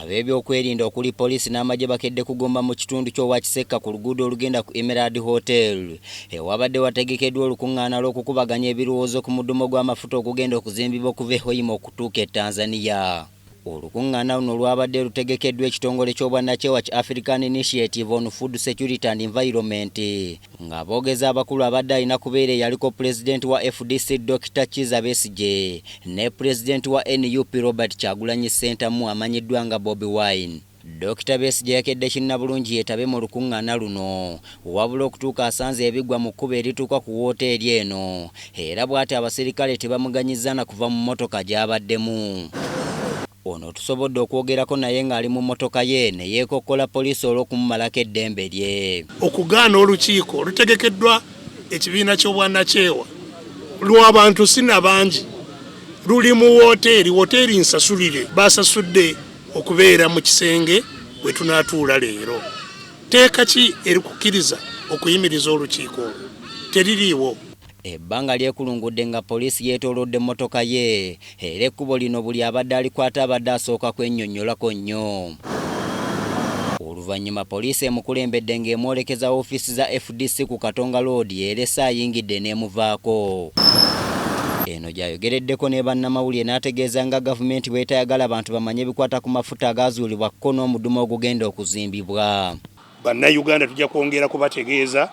Ab'ebyokwerinda okuli poliisi n'amagye bakedde kugomba mu kitundu ky'Owakisekka ku luguudo olugenda ku Emerald Hotel ewabadde wategekeddwa olukuŋŋaana lw'okukubaganya ebirowoozo ku mudumo gw'amafuta okugenda okuzimbibwa okuva e Hoima okutuuka e Tanzania. Olukuŋŋaana luno lwabadde lutegekeddwa ekitongole ky'obwannakyewa ki African Initiative on Food Security and Environment ng'aboogezi abakulu abadde alina kubeera eyaliko pulezidenti wa FDC Dr. Besigye ne pulezidenti wa NUP Robert Kyagulanyi Ssentamu amanyiddwa nga Bobi Wine. Dr. Besigye yakedde kinnabulungi yeetabe mu lukuŋŋaana luno wabula okutuuka asanze ebigwa mu kkubo erituuka ku wooteeri eno era bw'ati abasirikale tebamuganyizza na kuva mu mmotoka gy'abaddemu. Ono tusobodde okwogerako naye ng'ali mu mmotoka ye ne yeekokkola poliisi olw'okumumalako eddembe lye. Okugaana olukiiko olutegekeddwa ekibiina ky'obwannakyewa lw'abantu sina bangi luli mu wooteeri nsasulire basasudde okubeera mu kisenge we tunaatuula leero. Teeka ki erikukkiriza okuyimiriza olukiiko olwo? Teririiwo. Ebbanga lyekulungudde nga poliisi yeetoolodde emmotoka ye era ekkubo lino buli abadde alikwata abadde asooka kwennyonnyolako nnyo. Oluvannyuma poliisi emukulembedde ng'emwolekeza woofiisi za FDC ku Katonga Road era essa ayingidde n'emuvaako. Eno gy'ayogereddeko ne bannamawulire n'ategeeza nga gavumenti bw'etayagala abantu bamanye ebikwata ku mafuta agaazuulibwa ko n'omudumu ogugenda okuzimbibwa. Bannayuganda tujja kwongera kubategeeza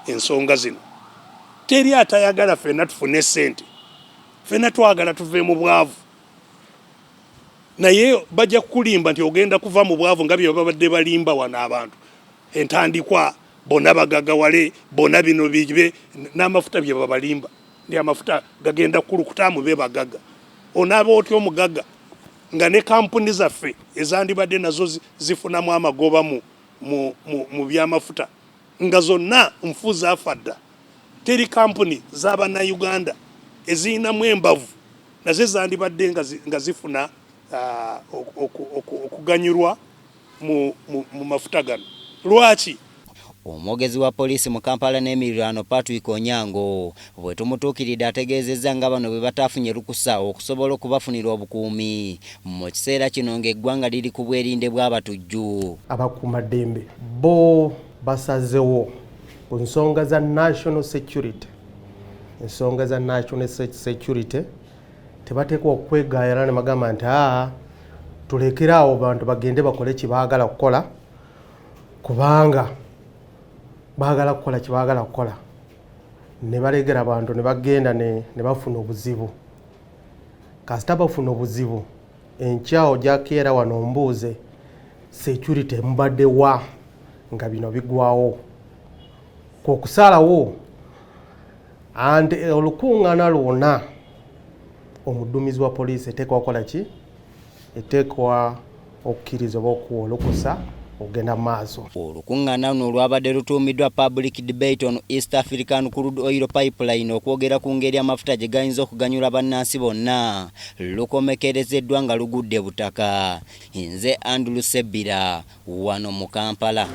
ensonga zino. Teri atayagala ffenna tufune ssente, ffenna twagala tuve mu bwavu. Naye bajja kulimba nti ogenda kuva mu bwavu nga bye babadde balimba wano abantu. Entandikwa bonna bagagawale, bonna bino bibe n'amafuta bye babalimba. Ndi amafuta gagenda kulukutamu be bagaga. Onaaba otyo omugagga nga ne kampuni zaffe ezandibadde nazo zifunamu amagoba mu byamafuta nga zonna nfuza afadda. Teri kampuni z'Abannayuganda eziyinamu embavu nazo zandibadde nga zifuna okuganyulwa mu mafuta gano. Lwaki? Omwogezi wa poliisi mu Kampala n'emiriraano Patrick Onyango bwe tumutuukiridde ategeezezza nga bano bwe bataafunye lukusa okusobola okubafunira obukuumi mu kiseera kino ng'eggwanga liri ku bwerinde bw'abatujju. Abakuumaddembe bo basazewo ku nsonga za national security. Ensonga za national security tebateekwa okwegaayala ne bagamba nti tulekeraawo bantu bagende bakole kye baagala kukola kubanga baagala kukola kye baagala kukola ne balegera abantu ne bagenda ne bafuna obuzibu. Kasita bafuna obuzibu enkyawo gyakeera wano mbuuze security mubadde wa nga bino bigwawo. Kokusalawo ante olukuŋŋaana lwonna omuduumizi wa poliisi eteekwa okukola ki? Eteekwa okukkiriza oba okuwa olukusa okugenda mu maaso. Olukuŋŋaana luno lwabadde lutuumiddwa Public Debate on East African Crude Oil Pipeline okwogera ku ngeri amafuta gye gayinza okuganyula bannansi bonna lukomekerezeddwa nga lugudde butaka. Nze Andrew Sebbira wano mu Kampala.